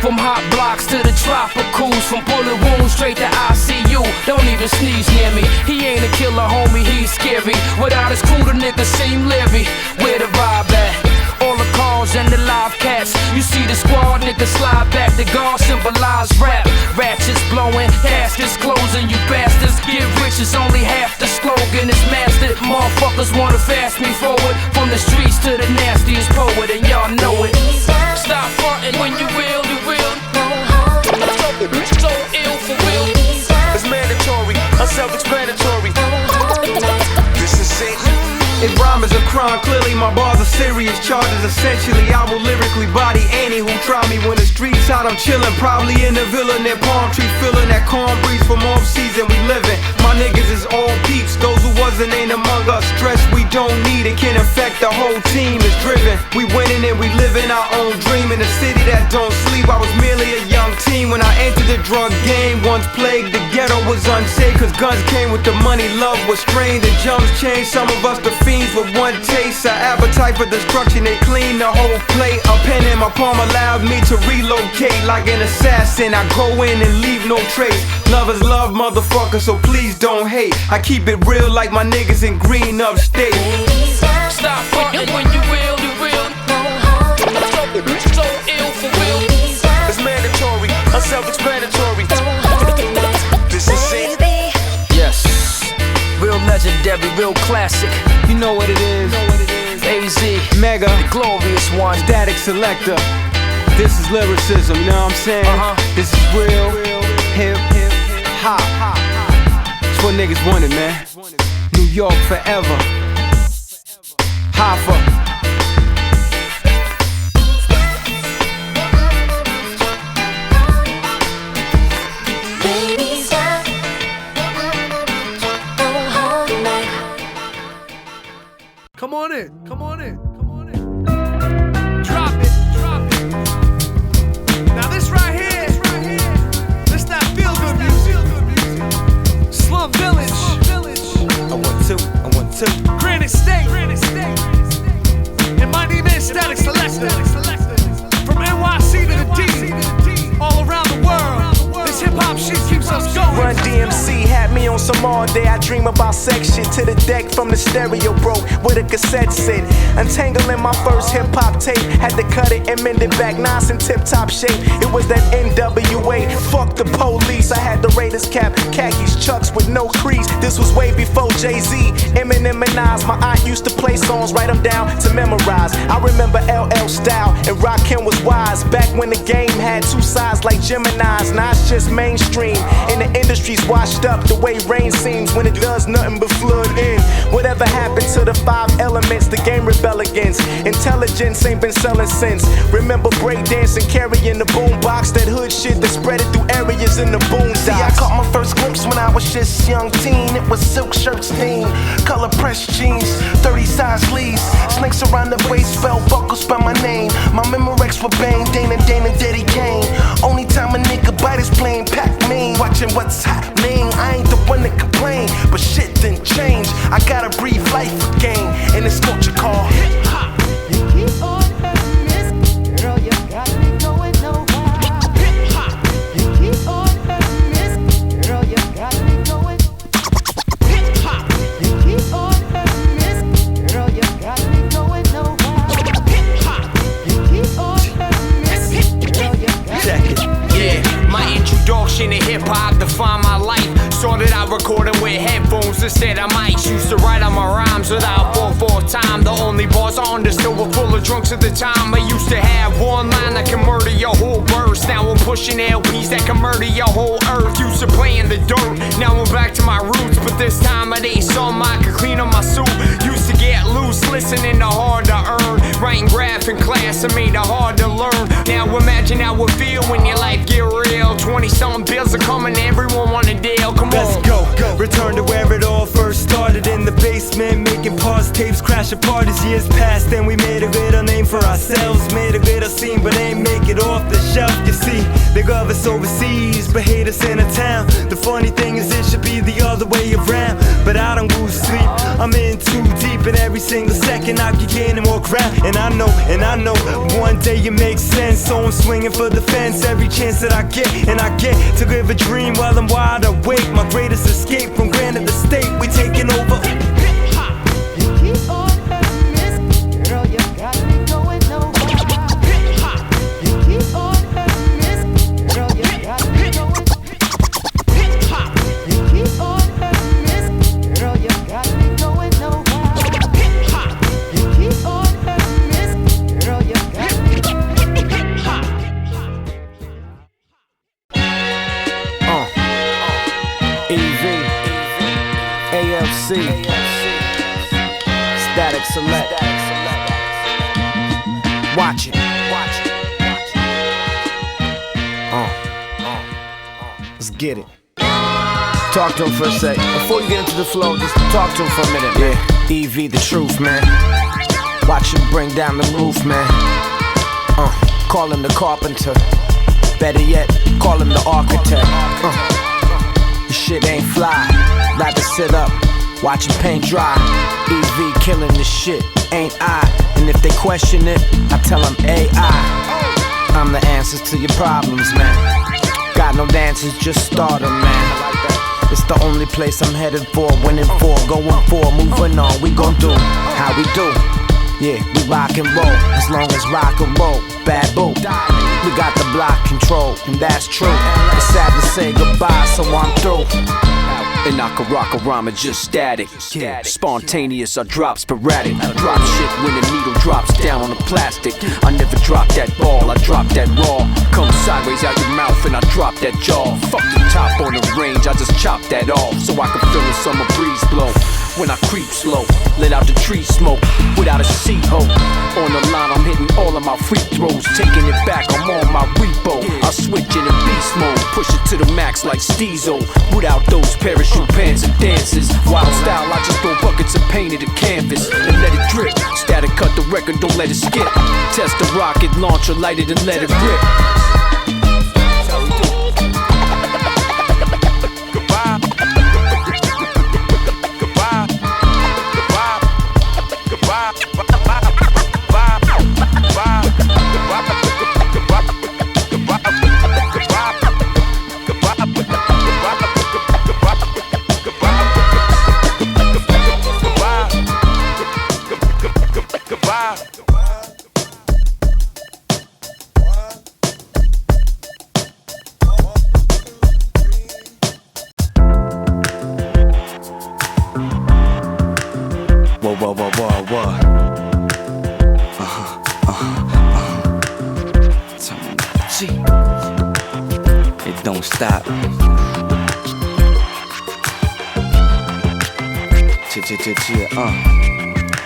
From hot blocks to the tropicals, from bullet wounds straight to ICU. Don't even sneeze near me. He ain't a killer, homie, he's scary. Without his crew, the niggas seem leery. Where the vibe at? All the cars and the live cats. You see the squad, niggas slide back. The guard symbolize rap. Ratchets blowing, caskets closing. You bastards, get rich is only half the slogan. It's mastered. Motherfuckers wanna fast me forward. From the streets to the nastiest poet, and y'all know it. Stop frontin' when you real, you real. So ill for real. It's mandatory, self-explanatory. This is it. If rhyme is a crime, clearly my bars are serious charges. Essentially, I will lyrically body any who try me. When the streets out, I'm chillin', probably in the villa near palm tree, feeling that calm breeze from off season we livin'. My niggas is all peeps, those who wasn't ain't among us. Stress we don't need, it can affect the whole team. Is driven, we winning and we living our own dream in a city that don't sleep. I was merely a young teen when I entered the drug game. Once plagued, the ghetto was unsafe, cause guns came with the money, love was strained. The jumps changed, some of us the fiends with one taste. An appetite for destruction, they clean the whole plate. A pen in my palm allowed me to relocate like an assassin. I go in and leave no trace. Love is love, motherfucker, so please don't hate. I keep it real like my niggas in green upstate. Stop frontin' when you real, you real. So ill for real. It's mandatory, self-explanatory. This is it. Yes, real legendary, real classic. You know what it is. AZ, Mega, the glorious one. Statik Selektah. This is lyricism, you know what I'm saying? This is real, hip, hop. That's what niggas wanted, man. New York forever. Hoffa. Come on in. Drop it. Now this right here, this that feel good music. Slum Village. I want two. Granite State. Run DMC had me on some all day. I dream about sex shit to the deck from the stereo broke with a cassette sit. Untangling my first hip hop tape, had to cut it and mend it back, nice and tip top shape. It was that NWA, fuck the police. I had the Raiders cap, khakis, chucks with no crease. This was way before Jay-Z, Eminem and Nas. My aunt used to play songs, write them down to memorize. I remember LL Style and Rakim was wise. Back when the game had two sides like Gemini's. Now it's just mainstream, and the industry's washed up the way rain seems when it does nothing but flood in. Whatever happened to the 5 elements the game rebel against? Intelligence ain't been selling since. Remember breakdancing, carrying the boombox, that hood shit that spread it through areas in the boondocks. See, I caught my first glimpse when I was just young teen. It was silk shirts, steam, color pressed jeans, 30 size sleeves, snakes around the waist, belt buckles by my name. My Memorex were bang, Dana, Daddy Kane. Only time a nigga bite is playing Pac-Man, watching what's happening. I ain't the one that complain, but shit didn't change. I gotta breathe life again in this culture called hip hop. You keep on hurting this, girl, you got me going nowhere. Hip hop. You keep on hurting this, girl, you got me going. Hip hop. You keep on hurting this, girl, you got me going nowhere. Hip hop. You keep on hurting this, girl, you got me. Yeah, my introduction to hip hop defined my life. Started out recording with headphones instead of mics. Used to write on my rhymes without 4/4 time. The only bars I understood were full of drunks at the time. I used to have one line that can murder your whole verse. Now I'm pushing LPs that can murder your whole earth. Used to play in the dirt, now I'm back to my roots. But this time it ain't something I could clean up my suit. Used to get loose, listening to hard to earn. Writing graph in class, it made it hard to learn. Now imagine how it feel when your life get real. 20-something bills are coming, everyone want a deal. Come on. Let's go. Return to where it all first started, in the basement, making pause tapes, crashing parties. Years passed and we made a greater name for ourselves, made a greater scene, but ain't make it off the shelf. You see, they love us overseas, but hate us in a town. The funny thing is it should be the other way around, but I don't lose sleep. I'm in too deep, and every single second I keep gaining more ground. And I know, one day it makes sense, so I'm swinging for the fence every chance that I get. And I get to live a dream while I'm wide awake. My greatest escape from Granite the state, we taking over. Hip hop. You keep on hurting this, girl, you got me going nowhere. Hip hop. You keep on hurting this, girl, you got me going. Hip hop. You keep on hurting this, girl, you got me going nowhere. Hip hop. You keep on hurting this, girl, you got me. Hip hop. EV, AFC, Statik Selektah. Watch it. Let's get it. Talk to him for a sec. Before you get into the flow, just talk to him for a minute, man. EV, the truth, man. Watch him bring down the roof, man. Call him the carpenter. Better yet, call him the architect. This shit ain't fly. Rather sit up, watch him paint dry. EV killing this shit, ain't I? And if they question it, I tell them AI. I'm the answers to your problems, man. Got no dancers, just start 'em, man. It's the only place I'm headed for, winning for, going for, moving on. We gon' do how we do. Yeah, we rock and roll, as long as rock and roll. Bad boo, we got the block control, and that's true. It's sad to say goodbye, so I'm through. And I can rock a rhyme and just static. Spontaneous, I drop sporadic. I drop shit when the needle drops down on the plastic. I never drop that ball, I drop that raw. Come sideways out your mouth and I drop that jaw. Fuck the top on the range, I just chop that off, so I can feel the summer breeze blow. When I creep slow, let out the tree smoke without a seat hole. On the line, I'm hitting all of my free throws, taking it back, I'm on my repo. I switch into beast mode, push it to the max like Steezo. Without those parachute pants and dances, wild style, I just throw buckets of paint at the canvas and let it drip. Static cut the record, don't let it skip. Test the rocket launcher, light it and let it rip. Whoa. Termanology. It don't stop.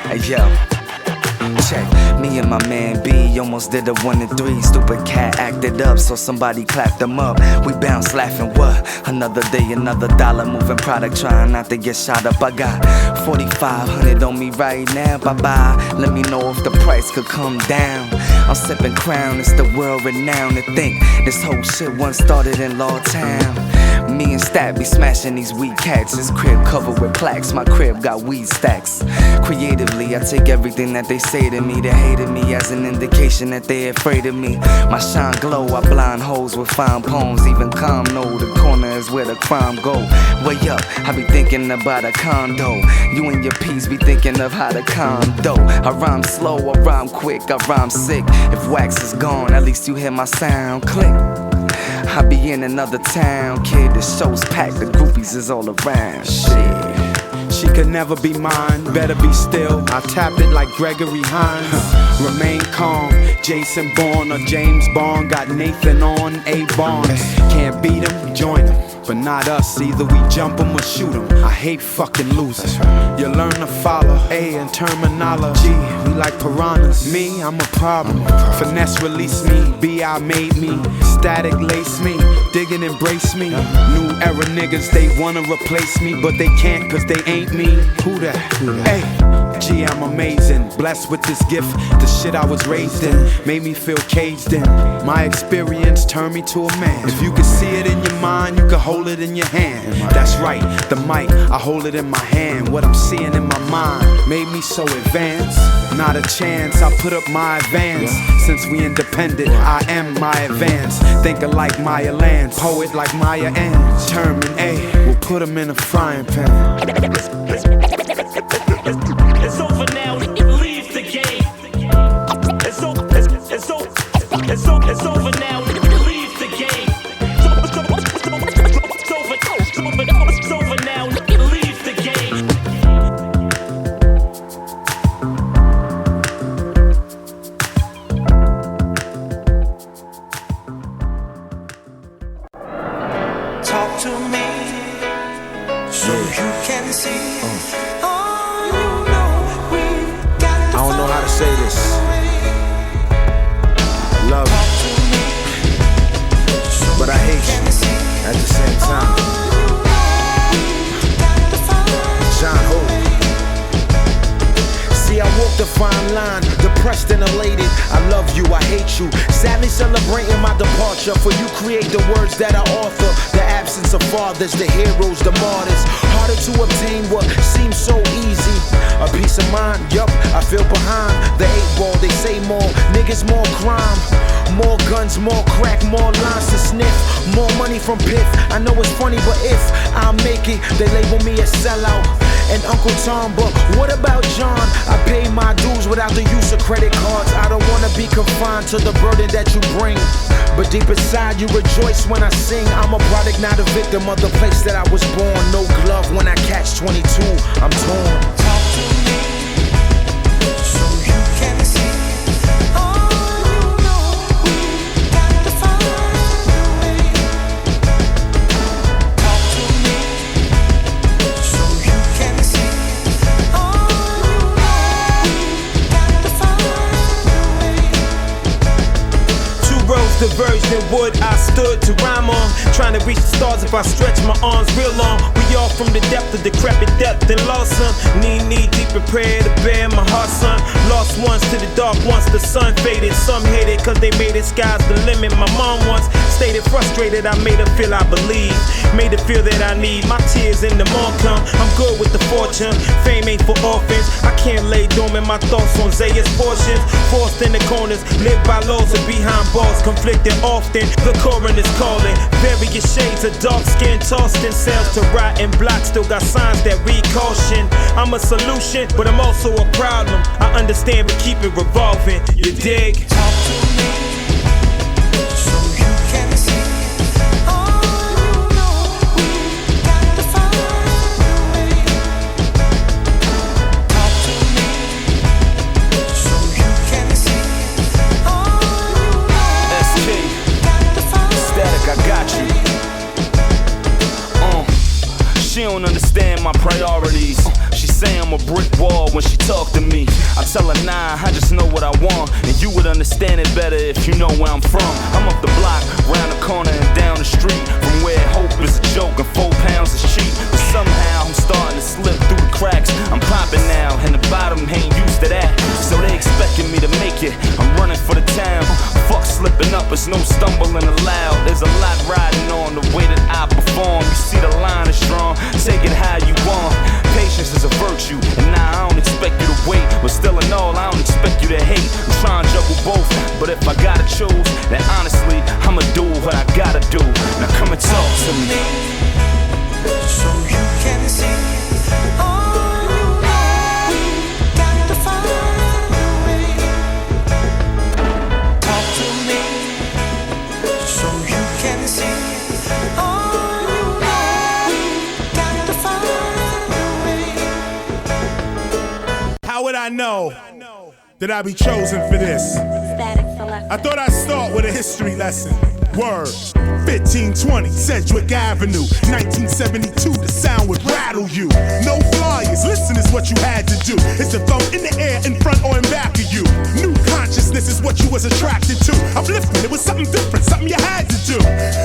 Hey yo. Check, me and my man B almost did a 1 and 3. Stupid cat acted up, so somebody clapped them up. We bounced laughing, what? Another day, another dollar, moving product, trying not to get shot up. I got 4,500 on me right now, bye-bye. Let me know if the price could come down. I'm sipping Crown, it's the world renowned to think this whole shit once started in Lawtown. Me and Stat be smashing these weak cats. This crib covered with plaques, my crib got weed stacks. Creatively, I take everything that they say to me. They hated me as an indication that they afraid of me. My shine glow, I blind hoes with fine poems. Even calm know the corner is where the crime go. Way up, I be thinking about a condo. You and your peace be thinking of how to condo. I rhyme slow, I rhyme quick, I rhyme sick. If wax is gone, at least you hear my sound click. I be in another town, kid, the show's packed, the groupies is all around. Shit. She could never be mine, better be still. I tap it like Gregory Hines. Remain calm, Jason Bourne or James Bond. Got Nathan on, A Bond. Can't beat him, join him. But not us, either we jump him or shoot him. I hate fucking losers. You learn to follow A and terminology. We like piranhas. Me, I'm a problem. Finesse release me. B.I. made me. Static lace me. Dig and embrace me. New era niggas, they wanna replace me, but they can't cause they ain't me. Who that? Hey. Gee, I'm amazing, blessed with this gift. The shit I was raised in made me feel caged in. My experience turned me to a man. If you could see it in your mind, you could hold it in your hand. That's right, the mic, I hold it in my hand. What I'm seeing in my mind made me so advanced. Not a chance, I put up my advance. Since we independent, I am my advance. Thinker like Maya Lance, poet like Maya Angelou. Term and A, we'll put them in a frying pan. It's over now, leave the game. It's over now, leave the game. It's over now, leave the game. Talk to me so you can see. I don't know how to say this. Love you, but I hate you at the same time. John Ho. See, I walk the fine line, depressed and elated. I love you, I hate you. Sadly celebrating my departure, for you create the words that I author. The absence of fathers, the heroes, the martyrs. Harder to obtain what seems so easy. A peace of mind, yup, I feel behind the 8-ball, they say more niggas, more crime. More guns, more crack, more lines to sniff. More money from Piff, I know it's funny, but if I make it, they label me a sellout and Uncle Tom, but what about John? I pay my dues without the use of credit cards. I don't wanna be confined to the burden that you bring, but deep inside you rejoice when I sing. I'm a product, not a victim of the place that I was born. No glove when I catch 22, I'm torn. Talk to me so you can see. Diverged in wood, I stood to rhyme on. Trying to reach the stars if I stretch my arms real long. We all from the depth of decrepit depth and lost some. Knee deep in prayer to bear my heart, son. Lost ones to the dark once the sun faded. Some hated cause they made it sky's the limit. My mom once stated frustrated, I made her feel I believe. Made her feel that I need my tears in the morn come. I'm good with the fortune, fame ain't for orphans. I can't lay dormant my thoughts on Zaya's portions. Forced in the corners, live by laws and behind bars. Conflict convicted often. The coroner's calling. Various shades of dark skin tossed in cells to rotten blocks. Still got signs that read caution. I'm a solution, but I'm also a problem. I understand, but keep it revolving. You dig? Talk to me so you can see. I got you. She don't understand my priorities. She say I'm a brick wall when she talk to me. I tell her nah, I just know what I want, and you would understand it better if you know where I'm from. I'm up the block, round the corner and down the street, from where hope is a joke and 4 pounds is cheap. But somehow I'm starting to slip through the cracks. I'm popping now, and the bottom ain't used to that. So they expecting me to make it. I'm running for the town. Fuck slipping up, it's no stumbling allowed. There's a lot riding on the way that I perform. You see the line is strong, take it how you want. Patience is a virtue, and now I don't expect you to wait. But still in all, I don't expect you to hate. I'm trying to juggle both, but if I gotta choose, then honestly, I'ma do what I gotta do. Now come and talk to me so you can see. How would I know that I'd be chosen for this? I thought I'd start with a history lesson. Word. 1520 Sedgwick Avenue, 1972. The sound would rattle you. No flyers, listen is what you had to do. It's the thumb in the air, in front or in back of you. New consciousness is what you was attracted to. Uplifting, it was something different, something you had to do.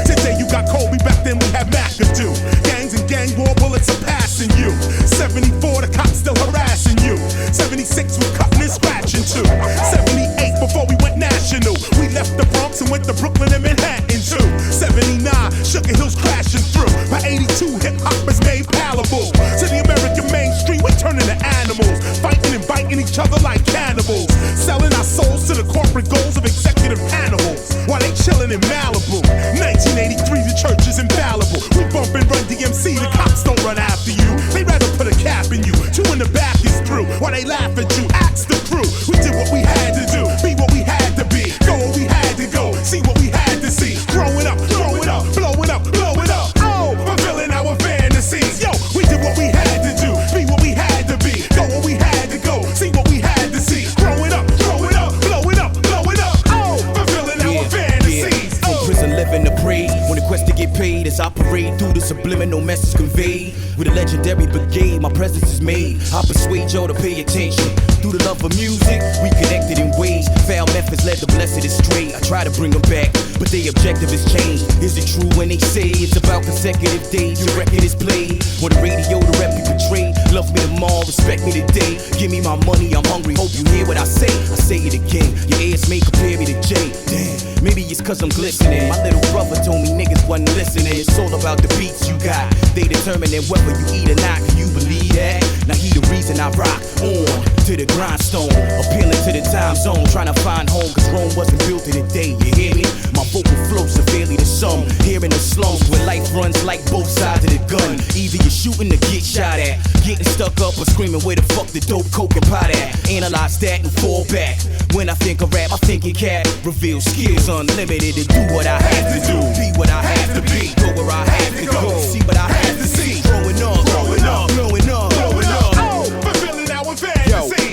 Today you got Kobe, back then we had McAdoo. Gangs and gang war bullets are passing you. 74, the cops still harassing you. 76 we cutting and scratching too. 78 before we went national. We left the Bronx and went to Brooklyn and Manhattan too. 79, Sugar Hills crashing through. By 82, hip-hop was made palatable. To the American mainstream, we're turning to animals. Fighting and biting each other like cannibals. Selling our souls to the corporate goals of executive animals. While they chilling in Malibu. 1983, the church is infallible. We bump and run DMC, the cops don't run after you. They rather put a cap in you. 2 in the back is through. While they laugh at you, ask the crew. We did what we had to do, be what we had to be. Go where we had to go, see what we had to see. Growing up, blow it up, blow it up, blow it up. Oh, fulfilling our fantasies. Yo, we did what we had to do, be what we had to be. Go where we had to go, see what we had to see. Growing up, blow it up, blow it up, blow it up. Oh, fulfilling our fantasies. From prison living to breed, when the quest to get paid is operate through the subliminal message conveyed. With a legendary brigade, my presence is made. I persuade y'all to pay attention. Through the love of music, we connected in ways. Foul methods led the blessed astray. I try to bring them back, but their objective has changed. Is it true when they say it's about consecutive days? Your record is played. On the radio, the rep you portray. Love me tomorrow, respect me today. Give me my money, I'm hungry. Hope you hear what I say. I say it again. Your ears may compare me to Jay. Damn, maybe it's cause I'm glistening. My little brother told me niggas wasn't listening. It's all about the beats you got. They determine whether you eat or not. Can you believe that? Now he the reason I rock on to the grindstone, appealing to the time zone, trying to find home, cause Rome wasn't built in a day, you hear me? My vocal flow severely to some, here in the slums where life runs like both sides of the gun. Either you're shooting or get shot at, getting stuck up or screaming where the fuck the dope, coke and pot at. Analyze that and fall back. When I think of rap, I think it can reveal skills unlimited to do what I have to do, be what I have to be, go where I have to go, see what I have to see. Growing up, blowing up, blowing up.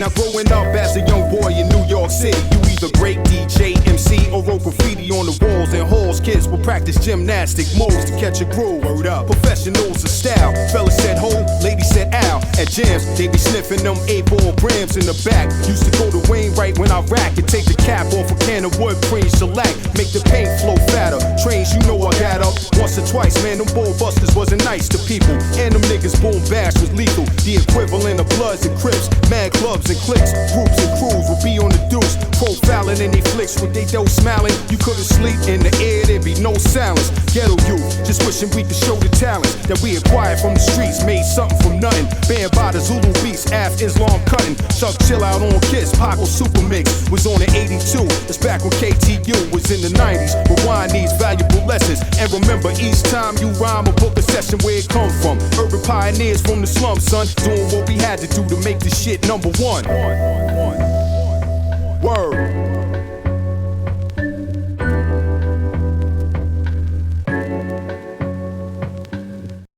Now growing up as a young boy in New York City, you either great DJ, MC, or wrote graffiti on the walls and halls. Kids will practice gymnastic moves to catch a groove. Word up. Professionals of style. Fellas said ho, ladies said ow. At jams, they be sniffing them 8-ball grams in the back. Used to go to Wayne right when I rack and take the cap off a can of wood, cream shellac. Make the paint flow fatter. Trains, you know I got up once or twice. Man, them bull busters wasn't nice to people. And them niggas boom bash was lethal. The equivalent of Bloods and Crips, mad clubs and cliques, groups and crews will be on the deuce. Profiling wildin' in they flicks with they dough smiling. You couldn't sleep in the air, there'd be no silence. Ghetto youth, just wishing we could show the talents that we acquired from the streets, made something from nothing. Banned by the Zulu beats, Af Islam cutting. Chuck chill out on Kiss, Paco Super Mix was on in 82. It's back when KTU was in the 90s. Rewind these valuable lessons and remember each time you rhyme or book a session where it come from. Urban pioneers from the slum, son, doing what we had to do to make this shit number one. Word.